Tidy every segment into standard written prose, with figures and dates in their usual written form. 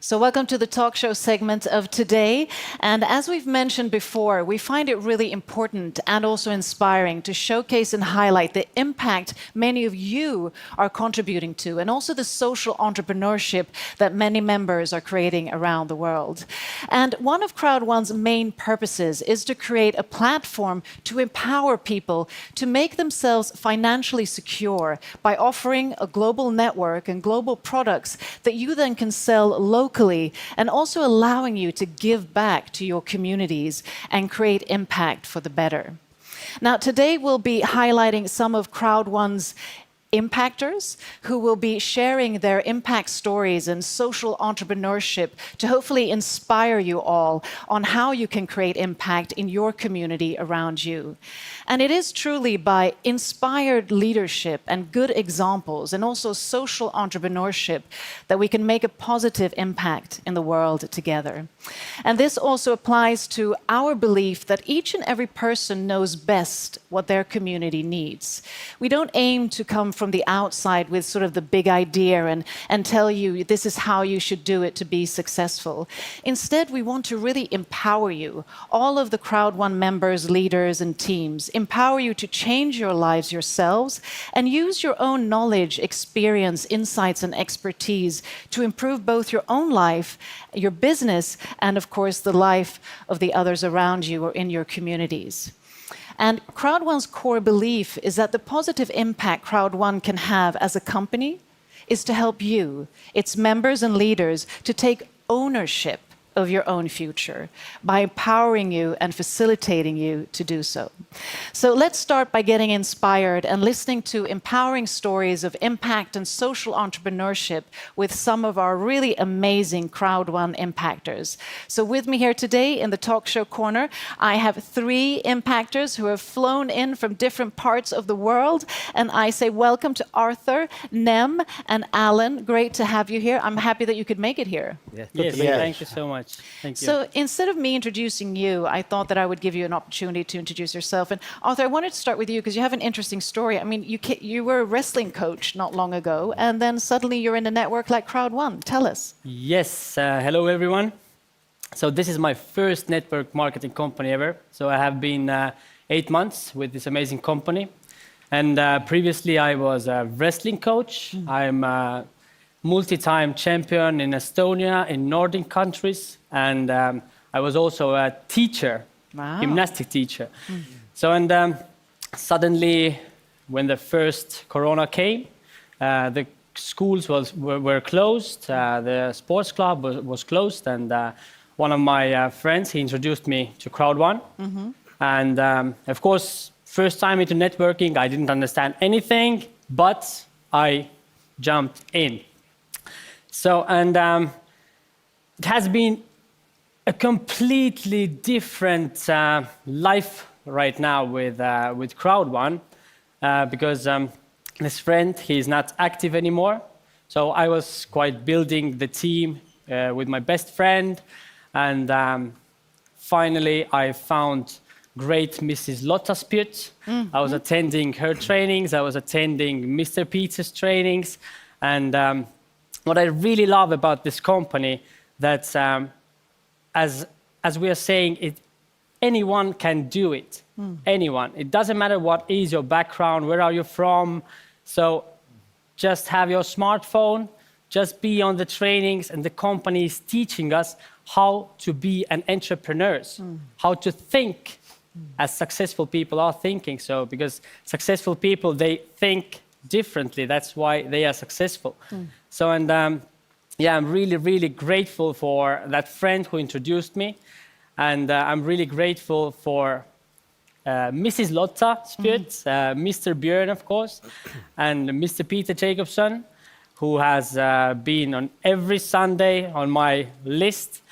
So welcome to the talk show segment of today. And as we've mentioned before, we find it really important and also inspiring to showcase and highlight the impact many of you are contributing to, and also the social entrepreneurship that many members are creating around the world. And one of Crowd1's main purposes is to create a platform to empower people to make themselves financially secure by offering a global network and global products that you then can sell locally, and also allowing you to give back to your communities and create impact for the better. Now, today we'll be highlighting some of Crowd1's impactors who will be sharing their impact stories and social entrepreneurship to hopefully inspire you all on how you can create impact in your community around you. And it is truly by inspired leadership and good examples and also social entrepreneurship that we can make a positive impact in the world together. And this also applies to our belief that each and every person knows best what their community needs. We don't aim to come from the outside with sort of the big idea and tell you this is how you should do it to be successful. Instead, we want to really empower you, all of the Crowd1 members, leaders, and teams, empower you to change your lives yourselves and use your own knowledge, experience, insights, and expertise to improve both your own life, your business, and of course, the life of the others around you or in your communities. And Crowd1's core belief is that the positive impact Crowd1 can have as a company is to help you, its members and leaders, to take ownership of your own future by empowering you and facilitating you to do so. So let's start by getting inspired and listening to empowering stories of impact and social entrepreneurship with some of our really amazing Crowd1 impactors. So with me here today in the talk show corner, I have 3 impactors who have flown in from different parts of the world. And I say welcome to Arthur, Nem, and Alan. Great to have you here. I'm happy that you could make it here. Yes, thank you so much. Thank you. So instead of me introducing you, I thought that I would give you an opportunity to introduce yourself. And Arthur, I wanted to start with you because you have an interesting story. I mean, you were a wrestling coach not long ago, and then suddenly you're in a network like Crowd1. Tell us. Yes, hello everyone. So this is my first network marketing company ever. So I have been 8 months with this amazing company. And previously I was a wrestling coach. I'm a multi-time champion in Estonia, in Nordic countries. And I was also a teacher, gymnastic teacher. So, and suddenly, when the first Corona came, the schools were closed, the sports club was closed, and one of my friends, he introduced me to Crowd1. And of course, first time into networking, I didn't understand anything, but I jumped in. So, and it has been a completely different life right now with Crowd1 because this friend, he's not active anymore. So I was quite building the team with my best friend. And finally, I found great Mrs. Lotta Spjut. I was attending her trainings. I was attending Mr. Peter's trainings. And what I really love about this company, that as we are saying, anyone can do it. Anyone. It doesn't matter what is your background, where are you from. So just have your smartphone, just be on the trainings, and the company is teaching us how to be an entrepreneur, how to think as successful people are thinking. So because successful people, they think differently. That's why they are successful. So, and yeah, I'm really, really grateful for that friend who introduced me. And I'm really grateful for Mrs. Lotta Spjut, Mr. Björn, of course, and Mr. Peter Jacobson, who has been on every Sunday on my list.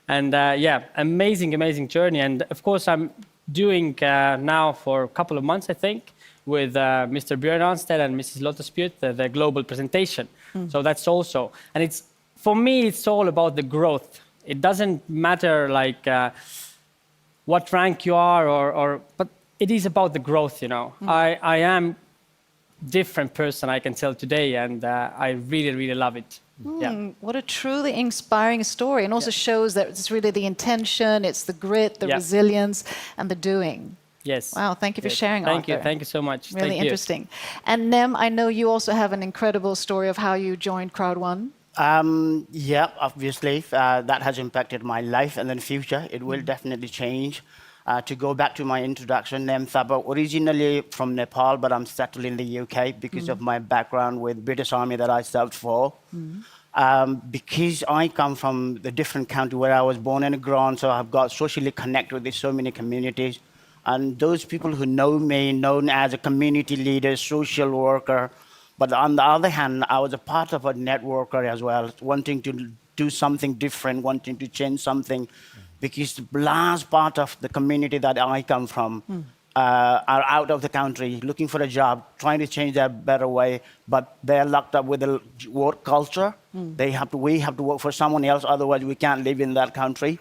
And yeah, amazing, amazing journey. And of course, I'm doing now for a couple of months, I think, with Mr. Björn Arnstedt and Mrs. Lotta Spjut, the global presentation. So that's also, and it's, for me, it's all about the growth. It doesn't matter like what rank you are, but it is about the growth, you know. I am different person, I can tell today, and I really, really love it. Yeah. What a truly inspiring story, and also shows that it's really the intention, it's the grit, the resilience, and the doing. Yes. Wow, thank you for sharing, Thank Arthur. you. Thank you so much. Really Thank interesting. You. And Nem, I know you also have an incredible story of how you joined Crowd One. Yeah, obviously, that has impacted my life and then future. It will definitely change. To go back to my introduction, Nem Thaba, originally from Nepal, but I'm settled in the UK because of my background with British Army that I served for. Because I come from the different country where I was born and grown, so I've got socially connected with so many communities. And those people who know me, known as a community leader, social worker. But on the other hand, I was a part of a networker as well, wanting to do something different, wanting to change something. Because the large part of the community that I come from are out of the country, looking for a job, trying to change their better way, but they're locked up with the work culture. We have to work for someone else, otherwise we can't live in that country.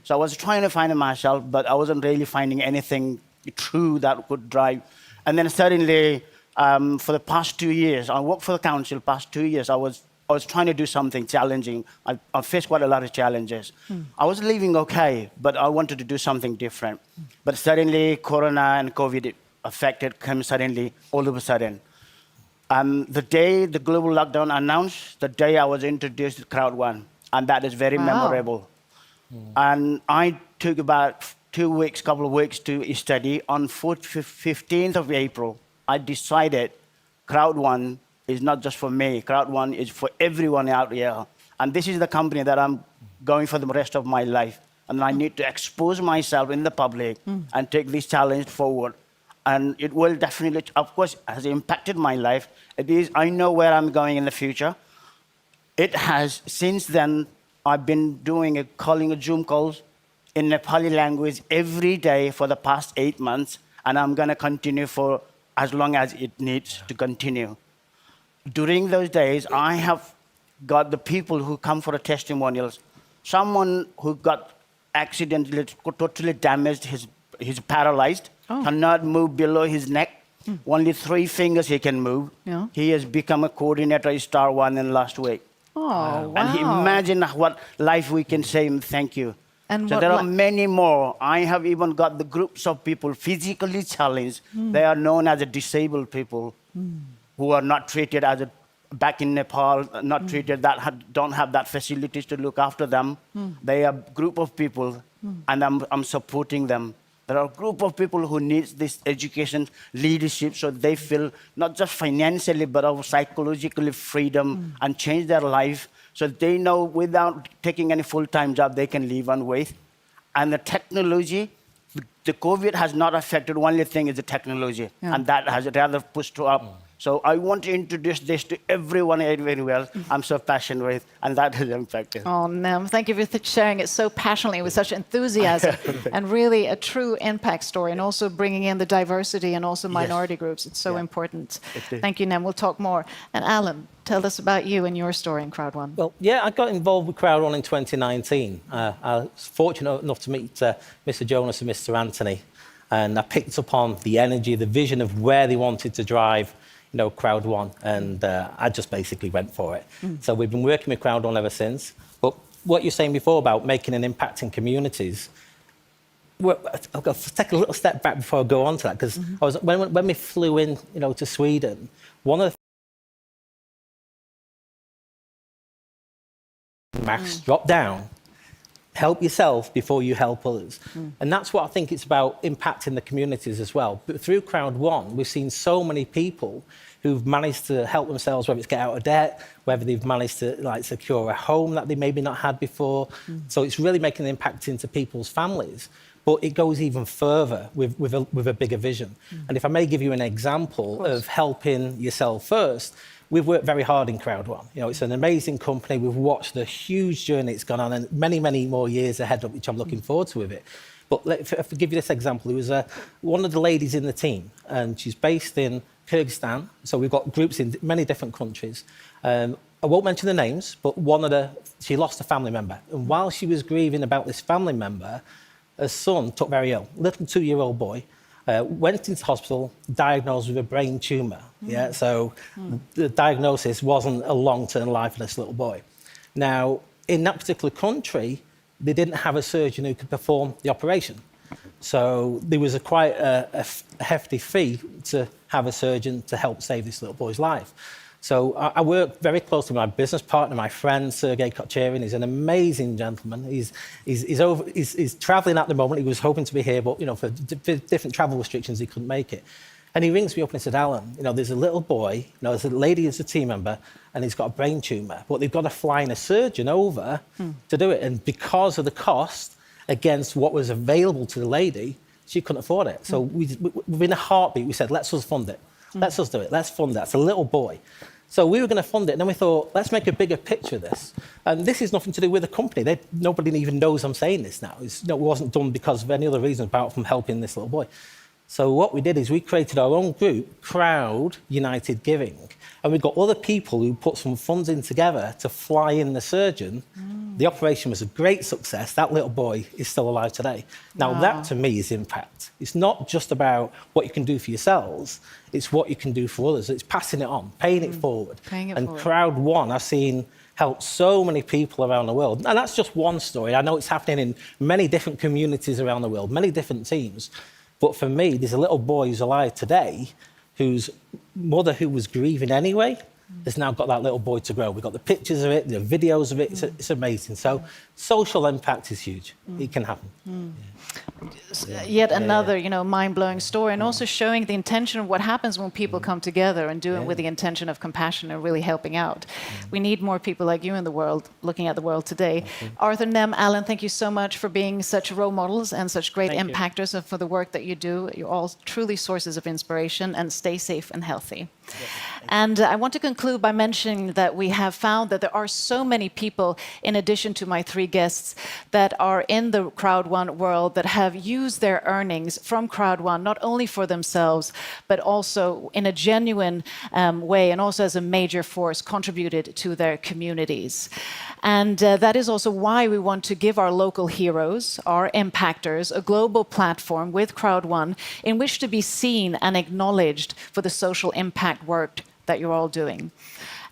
So I was trying to find it myself, but I wasn't really finding anything true that could drive. And then suddenly, for the past 2 years, I worked for the council. Past 2 years, I was trying to do something challenging. I faced quite a lot of challenges. I was living okay, but I wanted to do something different. But suddenly, Corona and COVID came suddenly, all of a sudden. The day the global lockdown announced, the day I was introduced to Crowd One, and that is very memorable. And I took about 2 weeks, couple of weeks to study. On 15th of April, I decided Crowd One is not just for me. Crowd One is for everyone out here. And this is the company that I'm going for the rest of my life. And I need to expose myself in the public and take this challenge forward. And it will definitely, of course, has impacted my life. I know where I'm going in the future. It has, since then, I've been calling Zoom calls in Nepali language every day for the past 8 months. And I'm going to continue for as long as it needs to continue. During those days, I have got the people who come for testimonials. Someone who got accidentally, totally damaged, he's paralyzed, cannot move below his neck. Only 3 fingers he can move. He has become a coordinator at Star One in last week. Oh, wow. And imagine what life we can say him thank you. And so there are many more. I have even got the groups of people physically challenged. They are known as a disabled people who are not treated as back in Nepal, not treated don't have that facilities to look after them. They are a group of people, and I'm supporting them. There are a group of people who need this education, leadership, so they feel not just financially, but also psychologically freedom and change their life. So they know without taking any full-time job, they can live on with. And the technology, the COVID has not affected. Only thing is the technology, and that has rather pushed up. So I want to introduce this to everyone very well. I'm so passionate with, and that has impacted. Oh, Nem, thank you for sharing it so passionately with such enthusiasm and really a true impact story, and also bringing in the diversity and also minority groups. It's so important. Thank you, Nem. We'll talk more. And Alan, tell us about you and your story in Crowd One. Well, yeah, I got involved with Crowd One in 2019. I was fortunate enough to meet Mr. Jonas and Mr. Anthony, and I picked up on the energy, the vision of where they wanted to drive Crowd One, and I just basically went for it. So we've been working with Crowd One ever since. But what you're saying before about making an impact in communities, I've got to take a little step back before I go on to that, because when we flew in, to Sweden, one of the masks drop down. Help yourself before you help others. And that's what I think it's about, impacting the communities as well. But through Crowd One, we've seen so many people who've managed to help themselves, whether it's get out of debt, whether they've managed to secure a home that they maybe not had before. So it's really making an impact into people's families. But it goes even further with a bigger vision. And if I may give you an example of helping yourself first, we've worked very hard in Crowd One. It's an amazing company. We've watched the huge journey it's gone on, and many, many more years ahead, which I'm looking forward to with it. But if I give you this example, it was one of the ladies in the team, and she's based in Kyrgyzstan. So we've got groups in many different countries. I won't mention the names, but she lost a family member. And while she was grieving about this family member, her son took very ill, little 2-year-old boy, went into hospital, diagnosed with a brain tumour. Yeah, so the diagnosis wasn't a long-term life for this little boy. Now, in that particular country, they didn't have a surgeon who could perform the operation. So there was quite a hefty fee to have a surgeon to help save this little boy's life. So I work very closely with my business partner, my friend, Sergei Kocherin. He's an amazing gentleman. He's travelling at the moment. He was hoping to be here, but for different travel restrictions, he couldn't make it. And he rings me up and he said, Alan, there's a little boy, there's a lady who's a team member, and he's got a brain tumour, but they've got to fly in a surgeon over to do it. And because of the cost against what was available to the lady, she couldn't afford it. So within a heartbeat, we said, let's us fund it. Let's us do it. Let's fund that. It's a little boy. So we were going to fund it, and then we thought, let's make a bigger picture of this. And this is nothing to do with the company. Nobody even knows I'm saying this now. It wasn't done because of any other reason apart from helping this little boy. So what we did is we created our own group, Crowd United Giving, and we got other people who put some funds in together to fly in the surgeon. The operation was a great success. That little boy is still alive today. Now, that to me is impact. It's not just about what you can do for yourselves, it's what you can do for others. It's passing it on, paying it forward. Crowd One, I've seen help so many people around the world. And that's just one story. I know it's happening in many different communities around the world, many different teams. But for me, there's a little boy who's alive today whose mother, who was grieving anyway, has now got that little boy to grow. We've got the pictures of it, the videos of it. It's amazing. So social impact is huge. It can happen. Yet another, mind-blowing story, and also showing the intention of what happens when people come together and do it with the intention of compassion and really helping out. We need more people like you in the world, looking at the world today. Arthur, Nem, Alan, thank you so much for being such role models and such great impactors and for the work that you do. You're all truly sources of inspiration, and stay safe and healthy. And I want to conclude by mentioning that we have found that there are so many people, in addition to my three guests, that are in the Crowd One world that have used their earnings from Crowd One, not only for themselves, but also in a genuine way, and also as a major force contributed to their communities. And that is also why we want to give our local heroes, our impactors, a global platform with Crowd One in which to be seen and acknowledged for the social impact work that you're all doing.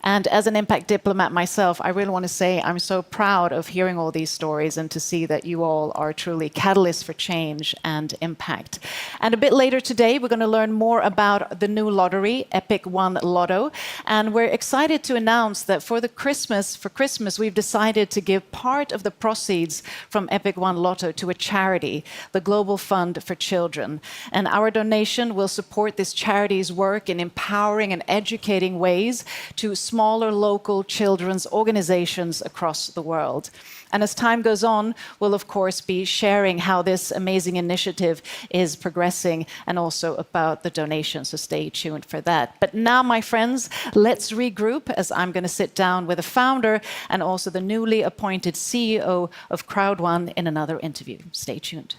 And as an impact diplomat myself, I really want to say I'm so proud of hearing all these stories and to see that you all are truly catalysts for change and impact. And a bit later today, we're going to learn more about the new lottery, Epic One Lotto. And we're excited to announce that for Christmas, we've decided to give part of the proceeds from Epic One Lotto to a charity, the Global Fund for Children. And our donation will support this charity's work in empowering and educating ways to smaller local children's organizations across the world. And as time goes on, we'll of course be sharing how this amazing initiative is progressing and also about the donation, so stay tuned for that. But now, my friends, let's regroup as I'm going to sit down with the founder and also the newly appointed CEO of Crowd One in another interview. Stay tuned.